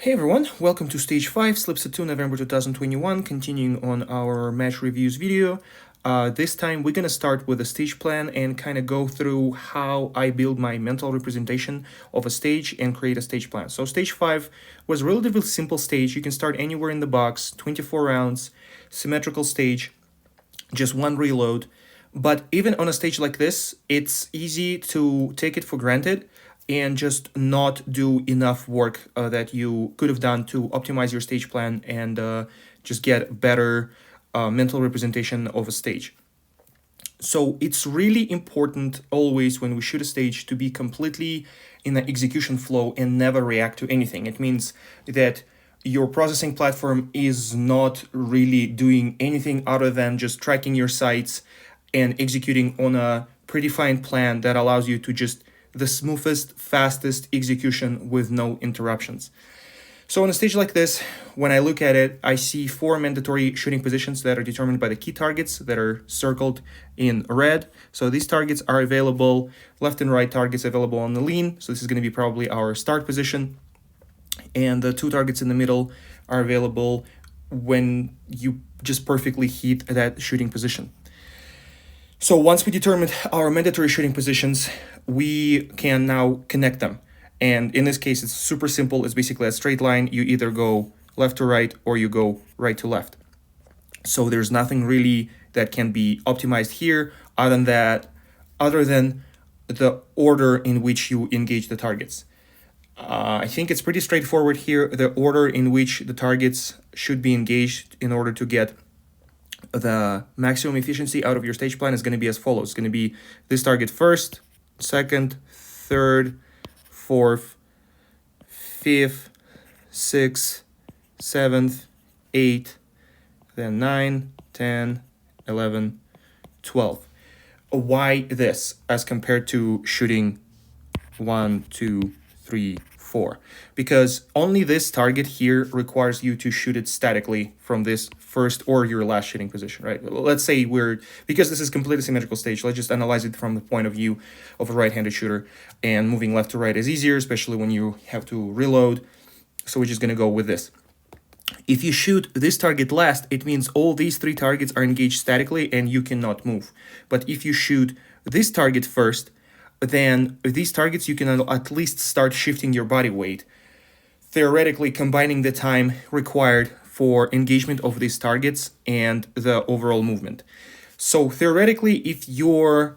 Hey everyone, welcome to Stage 5, SLPSA 2, November 2021, continuing on our match reviews video. This time we're gonna start with a stage plan and kind of go through how I build my mental representation of a stage and create a stage plan. So Stage 5 was a relatively simple stage. You can start anywhere in the box, 24 rounds, symmetrical stage, just one reload. But even on a stage like this, it's easy to take it for granted and just not do enough work that you could have done to optimize your stage plan and just get better mental representation of a stage. So it's really important always when we shoot a stage to be completely in the execution flow and never react to anything. It means that your processing platform is not really doing anything other than just tracking your sights and executing on a predefined plan that allows you to just the smoothest, fastest execution with no interruptions. So on a stage like this, when I look at it, I see 4 mandatory shooting positions that are determined by the key targets that are circled in red. So these targets are available, left and right targets available on the lean. So this is going to be probably our start position. And the 2 targets in the middle are available when you just perfectly hit that shooting position. So once we determined our mandatory shooting positions, we can now connect them. And in this case, it's super simple. It's basically a straight line. You either go left to right or you go right to left. So there's nothing really that can be optimized here other than the order in which you engage the targets. I think it's pretty straightforward here. The order in which the targets should be engaged in order to get the maximum efficiency out of your stage plan is going to be as follows. It's going to be this target first, second, third, fourth, fifth, sixth, seventh, eighth, then 9, 10, 11, 12. Why this as compared to shooting 1, 2, 3, 4? Because only this target here requires you to shoot it statically from this first or your last shooting position, right? Let's say because this is completely symmetrical stage, let's just analyze it from the point of view of a right-handed shooter, and moving left to right is easier, especially when you have to reload. So we're just gonna go with this. If you shoot this target last, it means all these 3 targets are engaged statically and you cannot move. But if you shoot this target first, then these targets you can at least start shifting your body weight, theoretically combining the time required for engagement of these targets and the overall movement. So theoretically, if your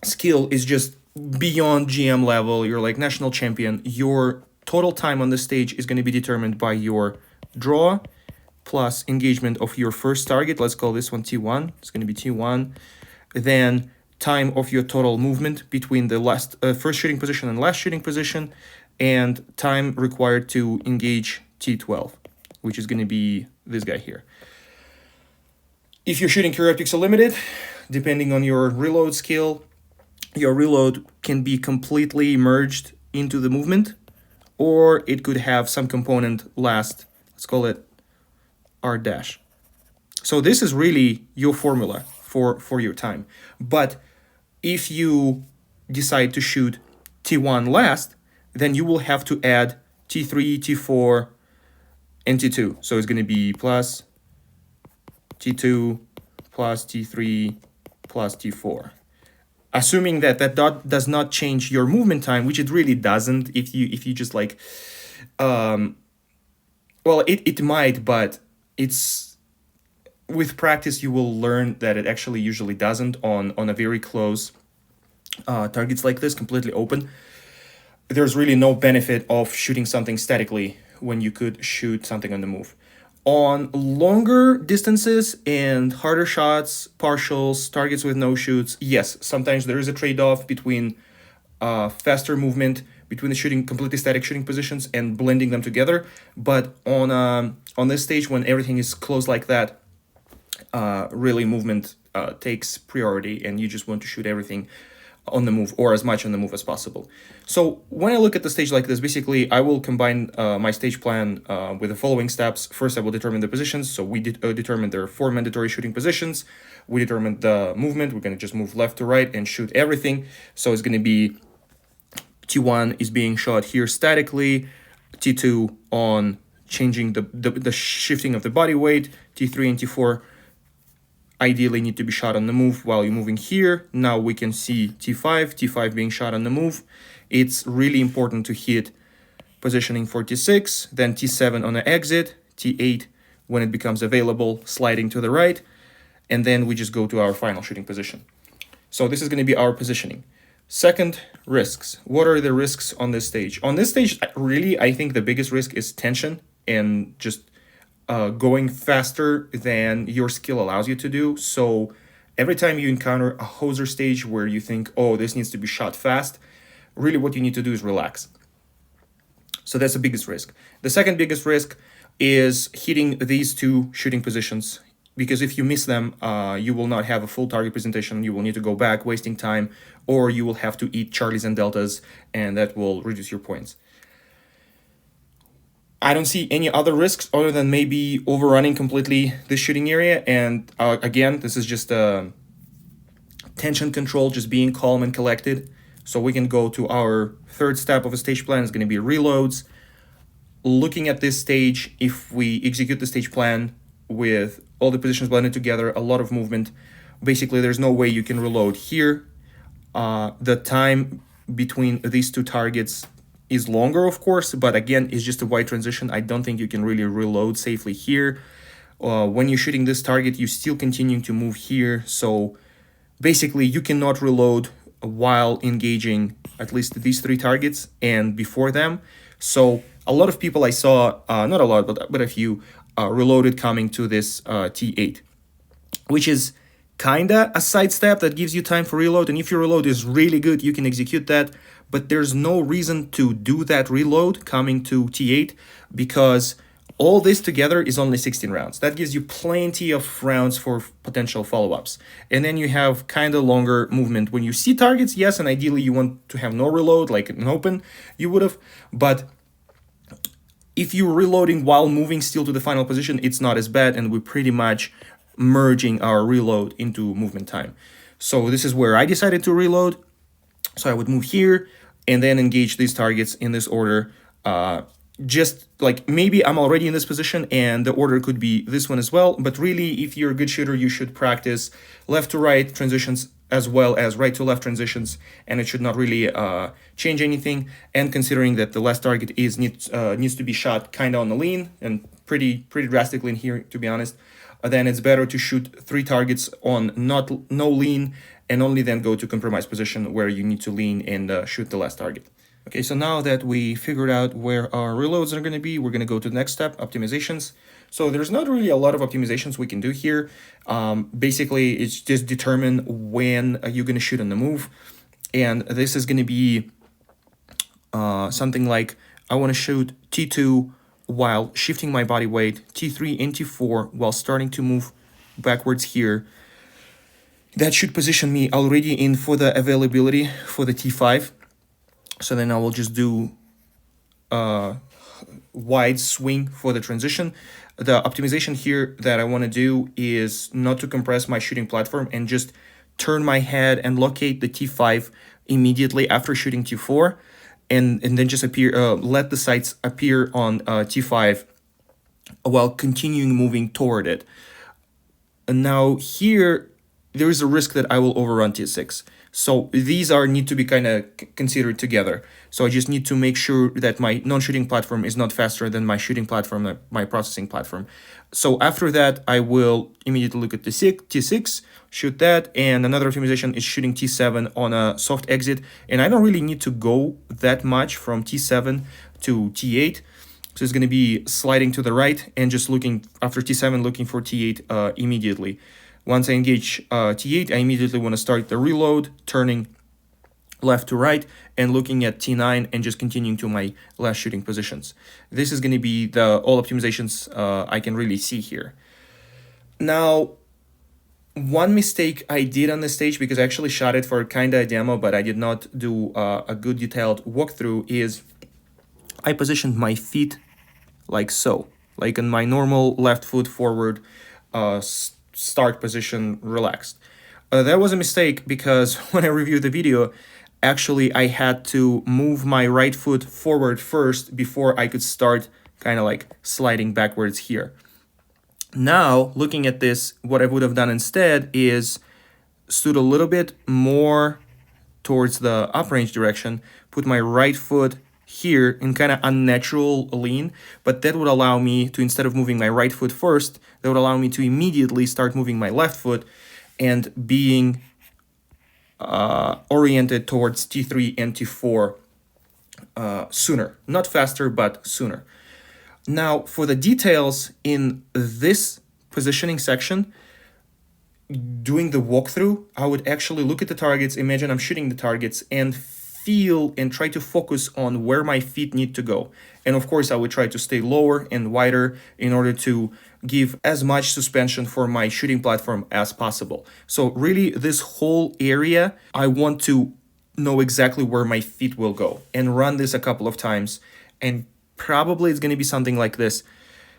skill is just beyond GM level, you're like national champion, your total time on the stage is going to be determined by your draw plus engagement of your first target. Let's call this one T1. It's going to be T1. Then time of your total movement between the first shooting position and last shooting position, and time required to engage T12, which is going to be this guy here. If you're shooting Career Pixel Limited, depending on your reload skill, your reload can be completely merged into the movement, or it could have some component last, let's call it R dash. So this is really your formula for your time. But if you decide to shoot T1 last, then you will have to add T3, T4, and T2. So it's going to be plus T2 plus T3 plus T4. Assuming that that does not change your movement time, which it really doesn't if you just like, well, it might, but it's, with practice, you will learn that it actually usually doesn't on a very close targets like this, completely open. There's really no benefit of shooting something statically when you could shoot something on the move. On longer distances and harder shots, partials, targets with no shoots, yes, sometimes there is a trade-off between faster movement between the completely static shooting positions and blending them together. But on this stage, when everything is close like that, really movement takes priority, and you just want to shoot everything on the move, or as much on the move as possible. So when I look at the stage like this, basically I will combine my stage plan with the following steps. First, I will determine the positions. So we determined there are 4 mandatory shooting positions. We determined the movement. We're going to just move left to right and shoot everything. So it's going to be T1 is being shot here statically. T2 on changing the shifting of the body weight. T3 and T4 ideally need to be shot on the move while you're moving here. Now we can see T5 being shot on the move. It's really important to hit positioning for T6, then T7 on the exit, T8 when it becomes available, sliding to the right, and then we just go to our final shooting position. So this is going to be our positioning. Second, risks. What are the risks on this stage? On this stage, really, I think the biggest risk is tension and just going faster than your skill allows you to do. So every time you encounter a hoser stage where you think, oh, this needs to be shot fast, really what you need to do is relax. So that's the biggest risk. The second biggest risk is hitting these two shooting positions, because if you miss them, you will not have a full target presentation. You will need to go back, wasting time, or you will have to eat Charlies and Deltas, and that will reduce your points. I don't see any other risks other than maybe overrunning completely this shooting area. And again, this is just tension control, just being calm and collected. So we can go to our third step of a stage plan. It's going to be reloads. Looking at this stage, if we execute the stage plan with all the positions blended together, a lot of movement, basically there's no way you can reload here. The time between these two targets is longer, of course, but again, it's just a wide transition. I don't think you can really reload safely here. When you're shooting this target, you're still continuing to move here. So basically, you cannot reload while engaging at least these three targets and before them. So a lot of people I saw, not a lot, but a few, reloaded coming to this T8, which is kinda a sidestep that gives you time for reload. And if your reload is really good, you can execute that. But there's no reason to do that reload coming to T8, because all this together is only 16 rounds. That gives you plenty of rounds for potential follow-ups. And then you have kind of longer movement. When you see targets, yes, and ideally you want to have no reload, like an open, you would have. But if you're reloading while moving still to the final position, it's not as bad, and we're pretty much merging our reload into movement time. So this is where I decided to reload. So I would move here and then engage these targets in this order. Just like maybe I'm already in this position and the order could be this one as well. But really, if you're a good shooter, you should practice left to right transitions as well as right to left transitions, and it should not really change anything. And considering that the last target is needs to be shot kind of on the lean and pretty drastically in here, to be honest, then it's better to shoot three targets on no lean, and only then go to compromise position where you need to lean and shoot the last target. Okay, so now that we figured out where our reloads are going to be, we're going to go to the next step, optimizations. So there's not really a lot of optimizations we can do here. Basically, it's just determine when you're going to shoot on the move. And this is going to be something like, I want to shoot T2 while shifting my body weight, T3 and T4 while starting to move backwards here. That should position me already in for the availability for the T5. So then I will just do a wide swing for the transition. The optimization here that I want to do is not to compress my shooting platform and just turn my head and locate the T5 immediately after shooting T4, and then just let the sights appear on T5 while continuing moving toward it. And now here, there is a risk that I will overrun T6. So these need to be kind of considered together. So I just need to make sure that my non-shooting platform is not faster than my shooting platform, my processing platform. So after that, I will immediately look at T6, shoot that, and another optimization is shooting T7 on a soft exit. And I don't really need to go that much from T7 to T8. So it's going to be sliding to the right and just looking after T7, looking for T8 immediately. Once I engage T8, I immediately want to start the reload, turning left to right and looking at T9 and just continuing to my last shooting positions. This is going to be all optimizations I can really see here. Now, one mistake I did on this stage, because I actually shot it for kind of a demo, but I did not do a good detailed walkthrough, is I positioned my feet like so, like in my normal left foot forward start position, relaxed. That was a mistake, because when I reviewed the video, actually I had to move my right foot forward first before I could start kind of like sliding backwards here. Now, looking at this, what I would have done instead is stood a little bit more towards the uprange direction, put my right foot here in kind of unnatural lean, but that would allow me to, instead of moving my right foot first, that would allow me to immediately start moving my left foot and being oriented towards T3 and T4 sooner. Not faster, but sooner. Now, for the details in this positioning section, doing the walkthrough, I would actually look at the targets, imagine I'm shooting the targets, and feel and try to focus on where my feet need to go. And of course, I would try to stay lower and wider in order to give as much suspension for my shooting platform as possible. So really, this whole area, I want to know exactly where my feet will go and run this a couple of times. And probably it's going to be something like this.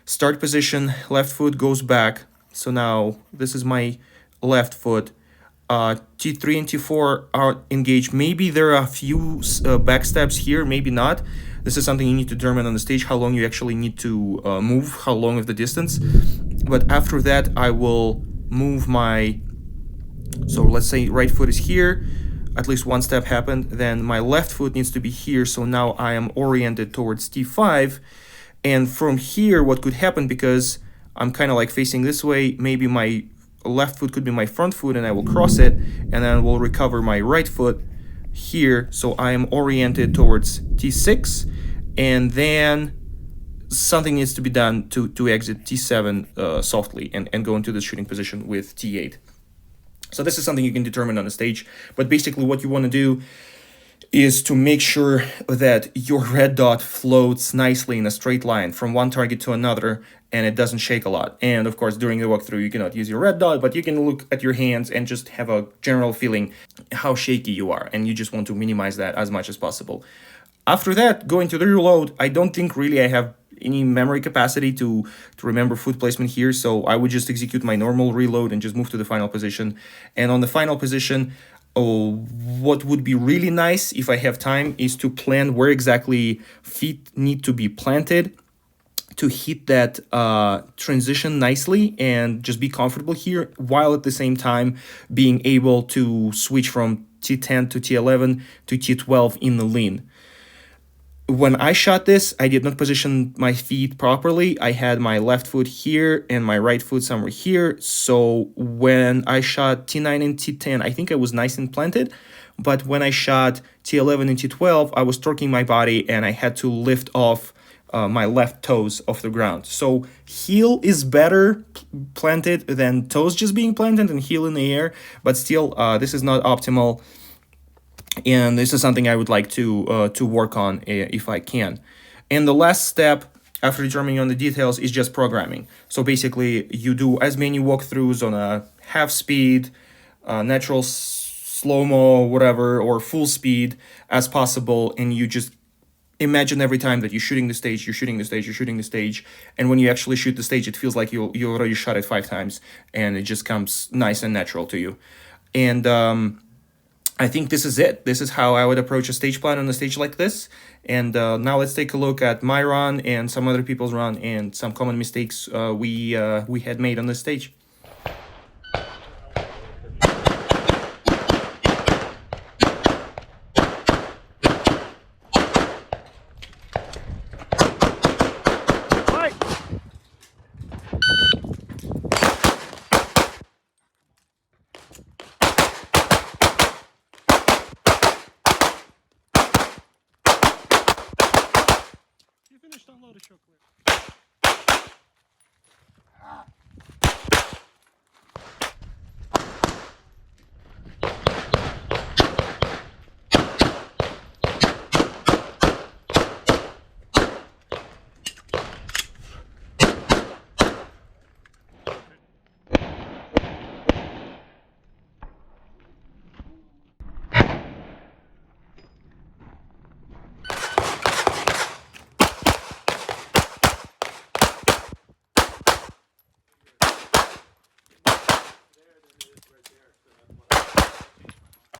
Start position, left foot goes back. So now this is my left foot. T3 and T4 are engaged. Maybe there are a few back steps here, maybe not. This is something you need to determine on the stage, how long you actually need to move, how long of the distance. But after that, I will move my, so let's say right foot is here, at least one step happened, then my left foot needs to be here, so now I am oriented towards T5. And from here, what could happen, because I'm kind of like facing this way, maybe my left foot could be my front foot and I will cross it, and then I will recover my right foot here, so I am oriented towards T6, and then something needs to be done to exit T7 softly and go into the shooting position with T8. So this is something you can determine on the stage, but basically what you want to do is to make sure that your red dot floats nicely in a straight line from one target to another, and it doesn't shake a lot. And of course, during the walkthrough, you cannot use your red dot, but you can look at your hands and just have a general feeling how shaky you are, and you just want to minimize that as much as possible. After that, going to the reload, I don't think really I have any memory capacity to remember foot placement here, so I would just execute my normal reload and just move to the final position. And on the final position, what would be really nice if I have time is to plan where exactly feet need to be planted to hit that transition nicely and just be comfortable here, while at the same time being able to switch from T10 to T11 to T12 in the lean. When I shot this, I did not position my feet properly. I had my left foot here and my right foot somewhere here. So when I shot T9 and T10, I think I was nice and planted. But when I shot T11 and T12, I was torquing my body and I had to lift off my left toes off the ground. So heel is better planted than toes just being planted and heel in the air. But still, this is not optimal. And this is something I would like to work on if I can. And the last step after determining on the details is just programming. So basically, you do as many walkthroughs on a half speed, natural slow-mo, whatever, or full speed as possible, and you just imagine every time that you're shooting the stage, you're shooting the stage, you're shooting the stage, and when you actually shoot the stage, it feels like you already shot it 5 times, and it just comes nice and natural to you. And I think this is it. This is how I would approach a stage plan on a stage like this. And now let's take a look at my run and some other people's run and some common mistakes we had made on this stage. You finished unloaded chocolate.